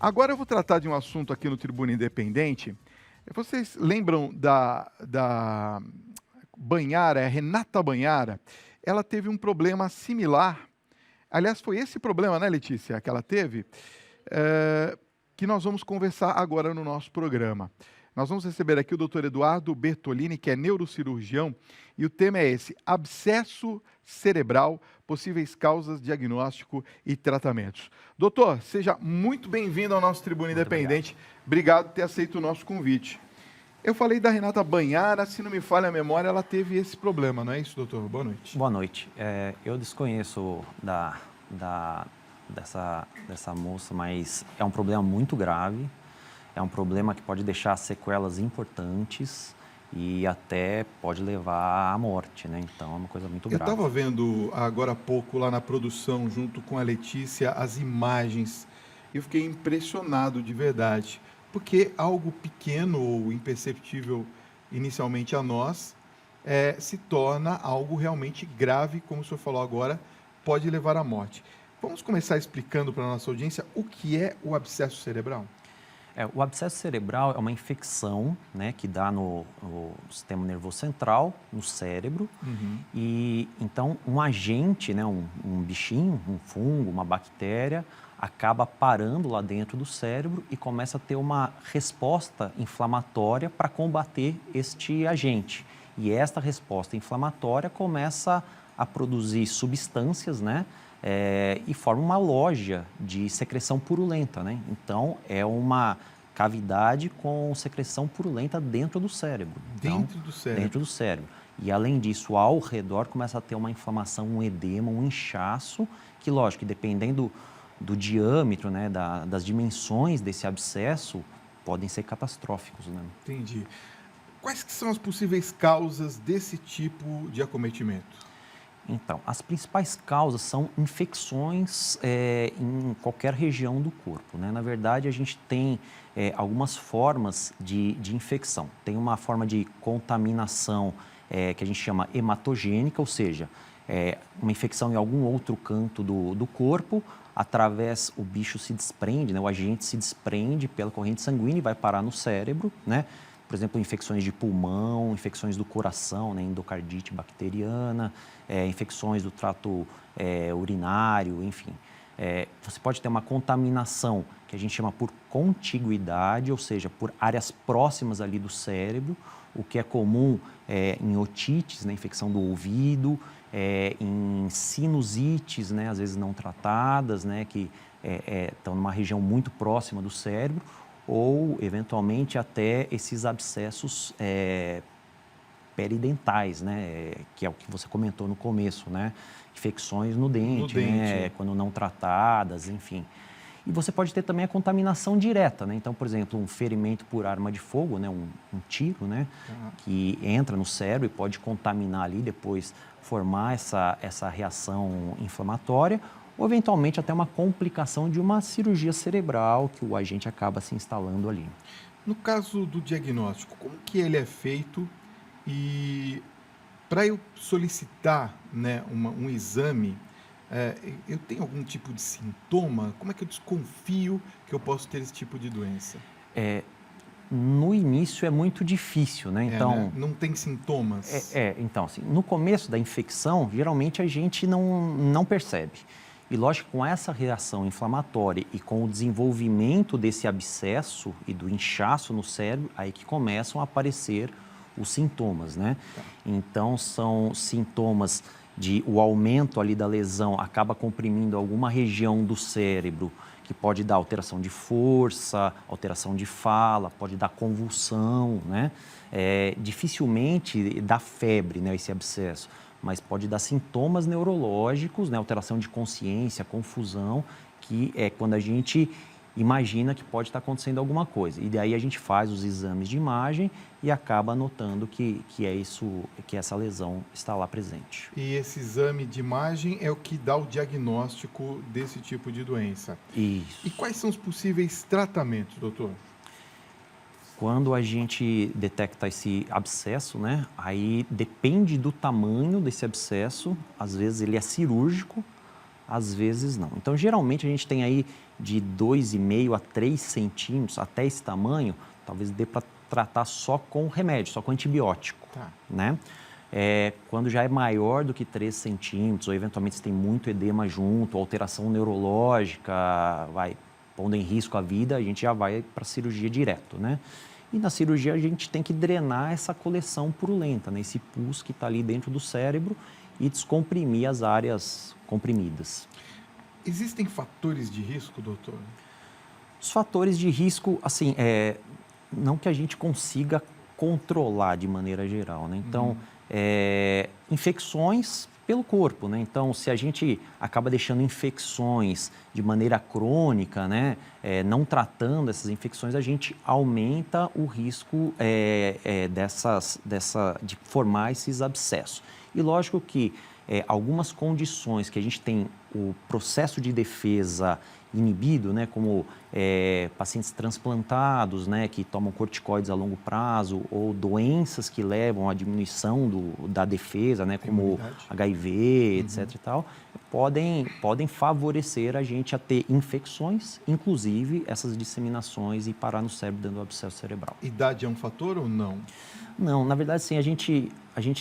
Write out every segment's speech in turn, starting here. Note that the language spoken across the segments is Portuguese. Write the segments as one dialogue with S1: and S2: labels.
S1: Agora eu vou tratar de um assunto aqui no Tribuna Independente. Vocês lembram da Banhara, a Renata Banhara? Ela teve um problema similar. Aliás, foi esse problema, né, Letícia, que ela teve, que nós vamos conversar agora no nosso programa. Nós vamos receber aqui o Dr. Eduardo Bertolini, que é neurocirurgião, e o tema é esse: abscesso cerebral, possíveis causas, diagnóstico e tratamentos. Doutor, seja muito bem-vindo ao nosso Tribuna Independente. Obrigado por ter aceito o nosso convite. Eu falei da Renata Banhara, se não me falha a memória, ela teve esse problema, não é isso, doutor? Boa noite.
S2: Boa noite. Eu desconheço dessa moça, mas é um problema muito grave, é um problema que pode deixar sequelas importantes e até pode levar à morte, né? Então é uma coisa muito grave.
S1: Eu estava vendo agora há pouco lá na produção, junto com a Letícia, as imagens, e eu fiquei impressionado de verdade, porque algo pequeno ou imperceptível inicialmente a nós se torna algo realmente grave, como o senhor falou agora, pode levar à morte. Vamos começar explicando para a nossa audiência o que é o abscesso cerebral?
S2: O abscesso cerebral é uma infecção, né, que dá no sistema nervoso central, no cérebro. E então um agente, né, um bichinho, um fungo, uma bactéria, acaba parando lá dentro do cérebro e começa a ter uma resposta inflamatória para combater este agente. E esta resposta inflamatória começa a produzir substâncias, né, e forma uma loja de secreção purulenta, né? Então, é uma cavidade com secreção purulenta dentro do cérebro.
S1: Dentro do cérebro?
S2: Dentro do cérebro. E, além disso, ao redor começa a ter uma inflamação, um edema, um inchaço, que, lógico, dependendo do diâmetro, né, das dimensões desse abscesso, podem ser catastróficos, né?
S1: Entendi. Quais que são as possíveis causas desse tipo de acometimento?
S2: Então, as principais causas são infecções em qualquer região do corpo, né? Na verdade, a gente tem algumas formas de infecção. Tem uma forma de contaminação que a gente chama hematogênica, ou seja, uma infecção em algum outro canto do corpo, através, o bicho se desprende, né? O agente se desprende pela corrente sanguínea e vai parar no cérebro, né? Por exemplo, infecções de pulmão, infecções do coração, né, endocardite bacteriana, infecções do trato urinário, enfim. Você pode ter uma contaminação que a gente chama por contiguidade, ou seja, por áreas próximas ali do cérebro, o que é comum em otites, né, infecção do ouvido, em sinusites, né, às vezes não tratadas, né, que estão numa região muito próxima do cérebro, ou, eventualmente, até esses abscessos peridentais, né? Que é o que você comentou no começo, né? Infecções no dente, né? Quando não tratadas, enfim. E você pode ter também a contaminação direta, né? Então, por exemplo, um ferimento por arma de fogo, né? Um tiro, né? Que entra no cérebro e pode contaminar ali, depois formar essa reação inflamatória, ou eventualmente até uma complicação de uma cirurgia cerebral que o agente acaba se instalando ali.
S1: No caso do diagnóstico, como que ele é feito? E para eu solicitar, né, um exame, eu tenho algum tipo de sintoma? Como é que eu desconfio que eu posso ter esse tipo de doença?
S2: No início é muito difícil, né? Então,
S1: né? Não tem sintomas?
S2: Então, assim, no começo da infecção, geralmente a gente não percebe. E, lógico, com essa reação inflamatória e com o desenvolvimento desse abscesso e do inchaço no cérebro, aí que começam a aparecer os sintomas, né? Então, são sintomas de o aumento ali da lesão acaba comprimindo alguma região do cérebro, que pode dar alteração de força, alteração de fala, pode dar convulsão, né? Dificilmente dá febre, né, esse abscesso, mas pode dar sintomas neurológicos, né, alteração de consciência, confusão, que é quando a gente imagina que pode estar acontecendo alguma coisa. E daí a gente faz os exames de imagem e acaba notando que essa lesão está lá presente.
S1: E esse exame de imagem é o que dá o diagnóstico desse tipo de doença.
S2: Isso.
S1: E quais são os possíveis tratamentos, doutor?
S2: Quando a gente detecta esse abscesso, né, aí depende do tamanho desse abscesso, às vezes ele é cirúrgico, Às vezes não. Então, geralmente, a gente tem aí de 2,5 a 3 centímetros, até esse tamanho, talvez dê para tratar só com remédio, só com antibiótico,
S1: Tá.
S2: né? Quando já é maior do que 3 centímetros, ou eventualmente se tem muito edema junto, alteração neurológica, vai pondo em risco a vida, a gente já vai para a cirurgia direto, né? E na cirurgia a gente tem que drenar essa coleção purulenta, né? Esse pus que está ali dentro do cérebro e descomprimir as áreas comprimidas.
S1: Existem fatores de risco, doutor?
S2: Os fatores de risco, assim, não que a gente consiga controlar de maneira geral, né? Então, infecções pelo corpo, né? Então, se a gente acaba deixando infecções de maneira crônica, né? Não tratando essas infecções, a gente aumenta o risco de formar esses abscessos. E lógico que algumas condições que a gente tem o processo de defesa inibido, né, como pacientes transplantados, né, que tomam corticoides a longo prazo, ou doenças que levam à diminuição da defesa, né, como HIV, etc. e tal, podem favorecer a gente a ter infecções, inclusive essas disseminações e parar no cérebro dando abscesso cerebral.
S1: Idade é um fator ou não?
S2: Não, na verdade, sim, a gente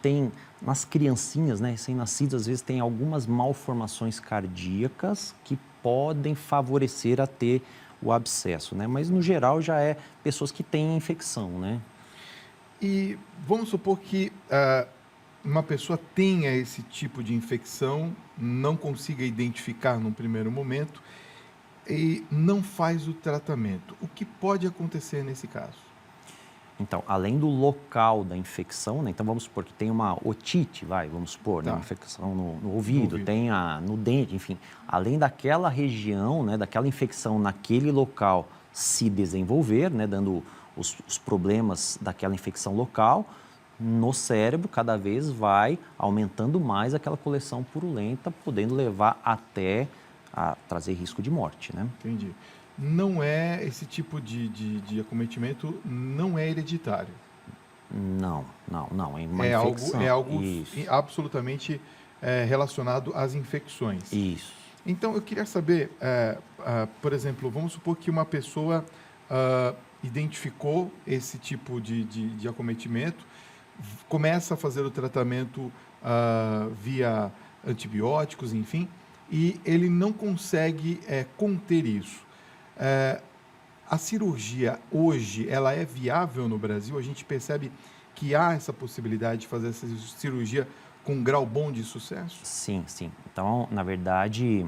S2: tem, nas criancinhas, né, recém-nascidas, às vezes tem algumas malformações cardíacas que podem favorecer a ter o abscesso, né? Mas, no geral, já é pessoas que têm infecção, né?
S1: E vamos supor que uma pessoa tenha esse tipo de infecção, não consiga identificar num primeiro momento e não faz o tratamento. O que pode acontecer nesse caso?
S2: Então, além do local da infecção, né? Então vamos supor que tem uma otite, vamos supor, né? Uma infecção no ouvido, tem no dente, enfim. Além daquela região, né? Daquela infecção naquele local se desenvolver, né? Dando os problemas daquela infecção local, no cérebro cada vez vai aumentando mais aquela coleção purulenta, podendo levar até a trazer risco de morte, né?
S1: Entendi. Não é esse tipo de acometimento, não é hereditário.
S2: Não. É uma infecção.
S1: É algo absolutamente relacionado às infecções.
S2: Isso.
S1: Então, eu queria saber, por exemplo, vamos supor que uma pessoa identificou esse tipo de acometimento, começa a fazer o tratamento via antibióticos, enfim, e ele não consegue conter isso. A cirurgia hoje, ela é viável no Brasil? A gente percebe que há essa possibilidade de fazer essa cirurgia com um grau bom de sucesso?
S2: Sim. Então, na verdade,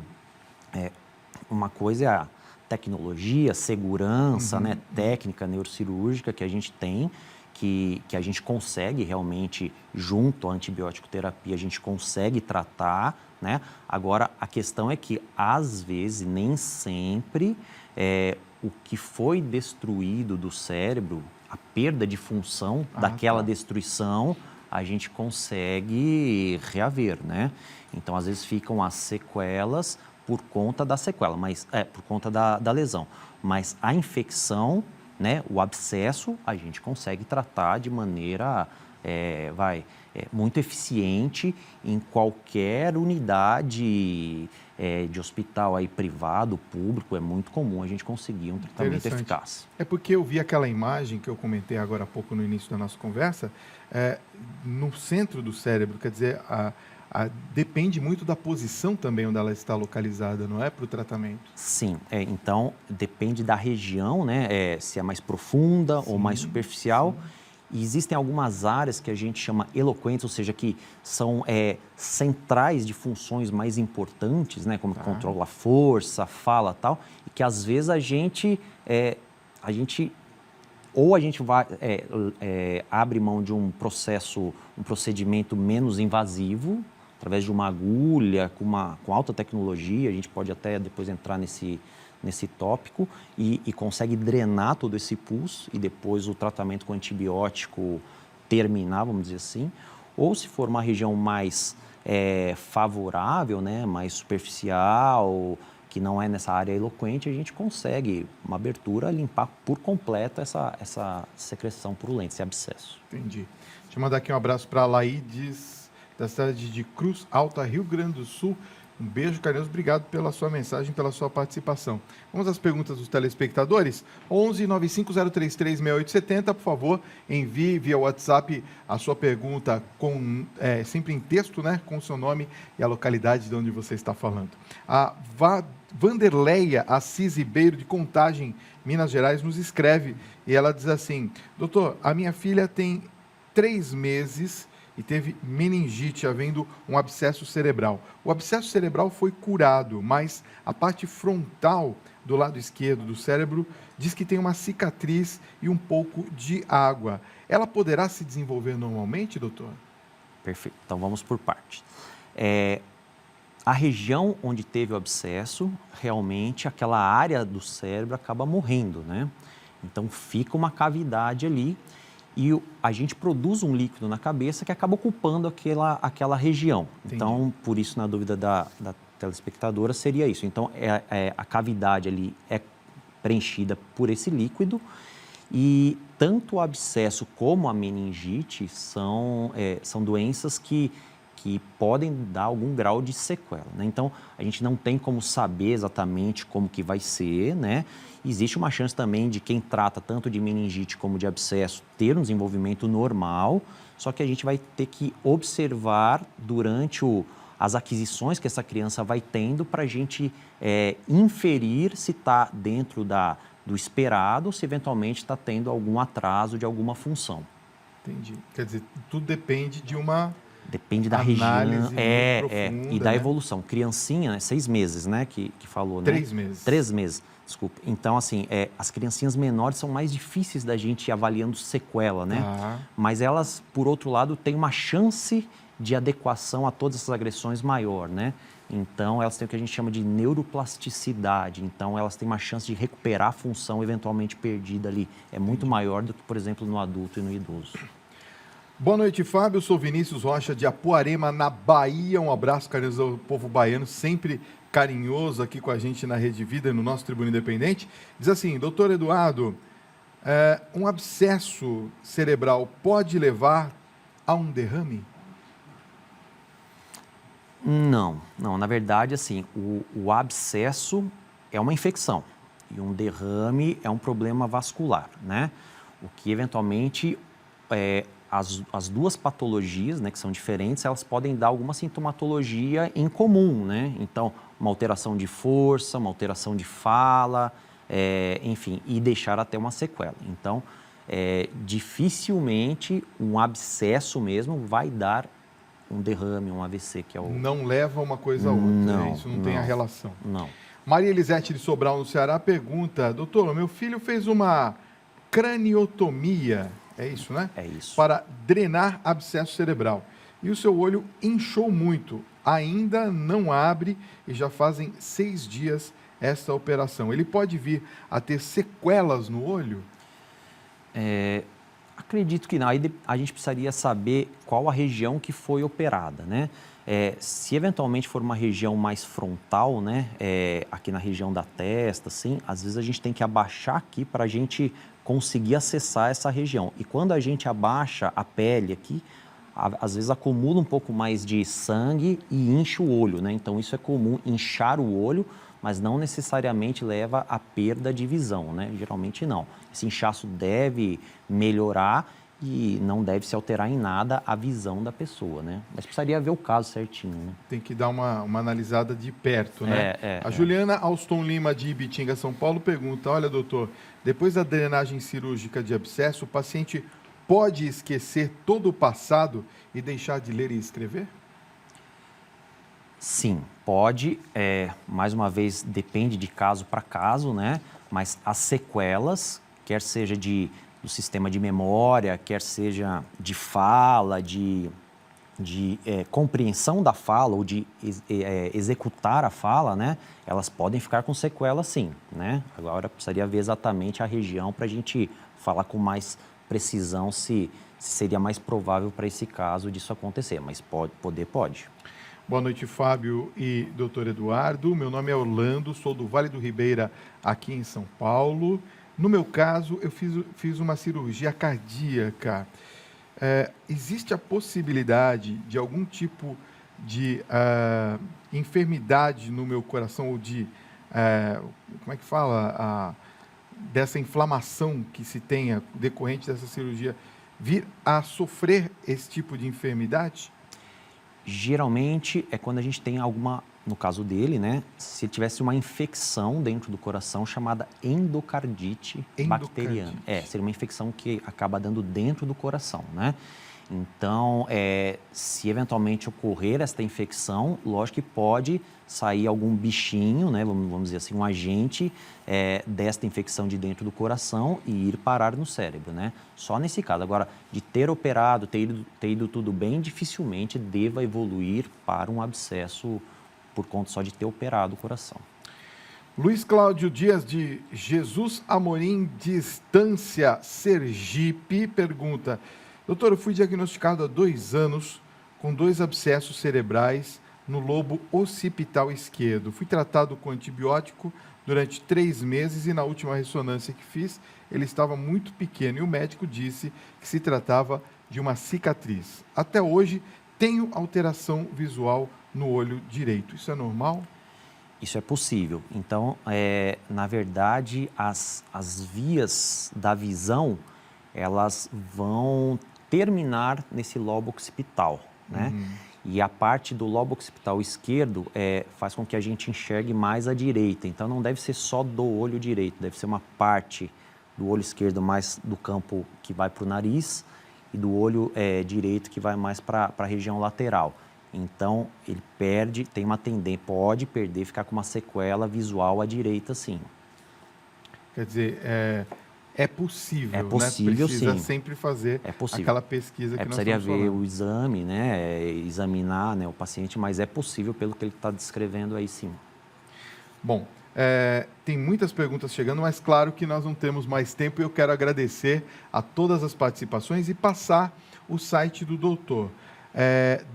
S2: uma coisa é a tecnologia, segurança, né, técnica neurocirúrgica que a gente tem, que a gente consegue realmente, junto à antibiótico terapia, a gente consegue tratar, né? Agora, a questão é que, às vezes, nem sempre, o que foi destruído do cérebro, a perda de função daquela destruição, a gente consegue reaver, né? Então, às vezes, ficam as sequelas por conta da sequela, por conta da lesão. Mas a infecção, né, o abscesso, a gente consegue tratar de maneira muito eficiente em qualquer unidade de hospital aí, privado, público. É muito comum a gente conseguir um tratamento eficaz.
S1: É porque eu vi aquela imagem que eu comentei agora há pouco no início da nossa conversa, no centro do cérebro, quer dizer, depende muito da posição também onde ela está localizada, não é, para o tratamento?
S2: Sim, então depende da região, né, se é mais profunda ou mais superficial. E existem algumas áreas que a gente chama eloquentes, ou seja, que são centrais de funções mais importantes, né, como controla a força, fala e tal, e que às vezes a gente vai abre mão de um procedimento menos invasivo, através de uma agulha com alta tecnologia, a gente pode até depois entrar nesse tópico, e consegue drenar todo esse pus e depois o tratamento com antibiótico terminar, vamos dizer assim. Ou se for uma região mais favorável, né, mais superficial, que não é nessa área eloquente, a gente consegue uma abertura, limpar por completo essa secreção purulenta, esse abscesso.
S1: Entendi. Deixa eu mandar aqui um abraço para a Laides, da cidade de Cruz Alta, Rio Grande do Sul. Um beijo carinhoso, obrigado pela sua mensagem, pela sua participação. Vamos às perguntas dos telespectadores? 11 95033 6870, por favor, envie via WhatsApp a sua pergunta sempre em texto, né, com o seu nome e a localidade de onde você está falando. A Vanderleia Assis Ribeiro, de Contagem, Minas Gerais, nos escreve e ela diz assim: doutor, a minha filha tem 3 meses e teve meningite, havendo um abscesso cerebral. O abscesso cerebral foi curado, mas a parte frontal do lado esquerdo do cérebro diz que tem uma cicatriz e um pouco de água. Ela poderá se desenvolver normalmente, doutor?
S2: Perfeito. Então, vamos por partes. A região onde teve o abscesso, realmente aquela área do cérebro acaba morrendo, né? Então, fica uma cavidade ali e a gente produz um líquido na cabeça que acaba ocupando aquela região.
S1: Entendi.
S2: Então, por isso, na dúvida da telespectadora, seria isso. Então, a cavidade ali é preenchida por esse líquido e tanto o abscesso como a meningite são doenças que podem dar algum grau de sequela, né? Então, a gente não tem como saber exatamente como que vai ser, né? Existe uma chance também de quem trata tanto de meningite como de abscesso ter um desenvolvimento normal, só que a gente vai ter que observar durante as aquisições que essa criança vai tendo para a gente inferir se está dentro do esperado, se eventualmente está tendo algum atraso de alguma função.
S1: Entendi. Quer dizer, tudo depende de uma...
S2: Depende da região,
S1: profunda,
S2: e da
S1: né?
S2: evolução. Criancinha, 6 meses, né, que falou, né?
S1: 3 meses.
S2: 3 meses, desculpa. Então, assim, as criancinhas menores são mais difíceis da gente ir avaliando sequela, né?
S1: Ah.
S2: Mas elas, por outro lado, têm uma chance de adequação a todas essas agressões maior, né? Então, elas têm o que a gente chama de neuroplasticidade. Então, elas têm uma chance de recuperar a função eventualmente perdida ali. É muito maior do que, por exemplo, no adulto e no idoso.
S1: Boa noite, Fábio. Eu sou Vinícius Rocha, de Apuarema, na Bahia. Um abraço carinhoso ao povo baiano, sempre carinhoso aqui com a gente na Rede Vida, no nosso Tribuna Independente. Diz assim, doutor Eduardo, um abscesso cerebral pode levar a um derrame?
S2: Não. Na verdade, assim, o abscesso é uma infecção e um derrame é um problema vascular, né? O que eventualmente as duas patologias, né, que são diferentes, elas podem dar alguma sintomatologia em comum, né? Então, uma alteração de força, uma alteração de fala, enfim, e deixar até uma sequela. Então, dificilmente um abscesso mesmo vai dar um derrame, um AVC, que é o...
S1: Não leva uma coisa a outra,
S2: Não,
S1: né? Isso não tem a relação.
S2: Não.
S1: Maria Elisete de Sobral, no Ceará, pergunta, doutor, meu filho fez uma craniotomia, é isso, né?
S2: É isso.
S1: Para drenar abscesso cerebral. E o seu olho inchou muito, ainda não abre e já fazem 6 dias esta operação. Ele pode vir a ter sequelas no olho?
S2: Acredito que não. Aí a gente precisaria saber qual a região que foi operada, né? Se eventualmente for uma região mais frontal, né? Aqui na região da testa, assim, às vezes a gente tem que abaixar aqui para a gente conseguir acessar essa região. E quando a gente abaixa a pele aqui, às vezes acumula um pouco mais de sangue e incha o olho, né? Então isso é comum, inchar o olho, mas não necessariamente leva à perda de visão, né? Geralmente não. Esse inchaço deve melhorar e não deve se alterar em nada a visão da pessoa, né? Mas precisaria ver o caso certinho, né?
S1: Tem que dar uma analisada de perto, né? A Juliana Alston Lima, de Ibitinga, São Paulo, pergunta, olha, doutor, depois da drenagem cirúrgica de abscesso, o paciente pode esquecer todo o passado e deixar de ler e escrever?
S2: Sim, pode. Mais uma vez, depende de caso para caso, né? Mas as sequelas, quer seja do sistema de memória, quer seja de fala, de compreensão da fala ou de executar a fala, né? Elas podem ficar com sequelas, sim, né? Agora, precisaria ver exatamente a região para a gente falar com mais precisão se seria mais provável para esse caso disso acontecer, mas pode.
S1: Boa noite, Fábio e doutor Eduardo. Meu nome é Orlando, sou do Vale do Ribeira, aqui em São Paulo. No meu caso, eu fiz uma cirurgia cardíaca. Existe a possibilidade de algum tipo de enfermidade no meu coração, ou de, como é que fala, dessa inflamação que se tenha decorrente dessa cirurgia, vir a sofrer esse tipo de enfermidade?
S2: Geralmente é quando a gente tem alguma, no caso dele, né, se tivesse uma infecção dentro do coração chamada endocardite bacteriana. Seria uma infecção que acaba dando dentro do coração, né? Então, se eventualmente ocorrer esta infecção, lógico que pode sair algum bichinho, né, vamos dizer assim, um agente desta infecção de dentro do coração e ir parar no cérebro, né? Só nesse caso. Agora, de ter operado, ter ido tudo bem, dificilmente deva evoluir para um abscesso por conta só de ter operado o coração.
S1: Luiz Cláudio Dias de Jesus Amorim, Distância, Sergipe, pergunta: doutor, eu fui diagnosticado há 2 anos com 2 abscessos cerebrais no lobo occipital esquerdo. Fui tratado com antibiótico durante 3 meses e na última ressonância que fiz, ele estava muito pequeno e o médico disse que se tratava de uma cicatriz. Até hoje, tenho alteração visual no olho direito. Isso é normal?
S2: Isso é possível. Então, na verdade, as vias da visão, elas vão terminar nesse lobo occipital, né? E a parte do lobo occipital esquerdo faz com que a gente enxergue mais à direita. Então, não deve ser só do olho direito, deve ser uma parte do olho esquerdo mais do campo que vai para o nariz e do olho direito que vai mais para a região lateral. Então, ele perde, tem uma tendência, pode perder, ficar com uma sequela visual à direita, sim.
S1: Quer dizer, é possível,
S2: é possível,
S1: né? Precisa
S2: sim.
S1: sempre fazer aquela pesquisa que nós
S2: precisaria
S1: estamos
S2: ver
S1: falando.
S2: o exame, né? Examinar, né, o paciente, mas é possível pelo que ele está descrevendo aí, sim.
S1: Bom, tem muitas perguntas chegando, mas claro que nós não temos mais tempo e eu quero agradecer a todas as participações e passar o site do doutor.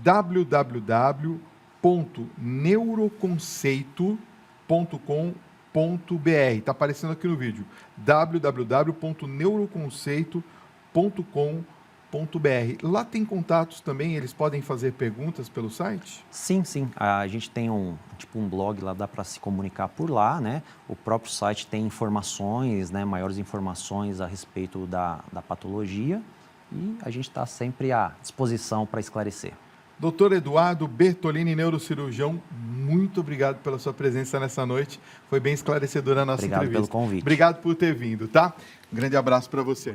S1: www.neuroconceito.com.br. Está aparecendo aqui no vídeo. www.neuroconceito.com.br. Lá tem contatos também, eles podem fazer perguntas pelo site?
S2: Sim, sim. A gente tem um blog lá, dá para se comunicar por lá, né? O próprio site tem informações, né, maiores informações a respeito da patologia e a gente está sempre à disposição para esclarecer.
S1: Doutor Eduardo Bertolini, neurocirurgião, muito obrigado pela sua presença nessa noite. Foi bem esclarecedora a nossa entrevista.
S2: Obrigado pelo convite.
S1: Obrigado por ter vindo, tá? Um grande abraço para você.